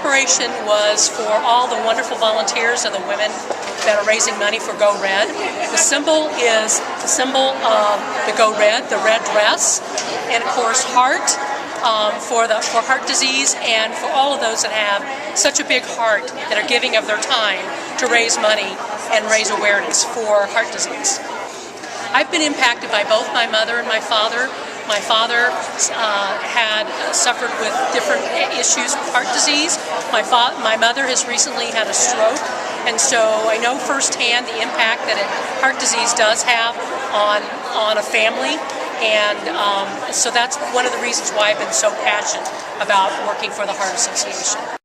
inspiration was for all the wonderful volunteers and the women that are raising money for Go Red. The symbol is the symbol of the Go Red, the red dress, and of course heart for heart disease, and for all of those that have such a big heart that are giving of their time to raise money and raise awareness for heart disease. I've been impacted by both my mother and my father. My father had suffered with different issues with heart disease. My mother has recently had a stroke, and so I know firsthand the impact that heart disease does have on a family. And so that's one of the reasons why I've been so passionate about working for the Heart Association.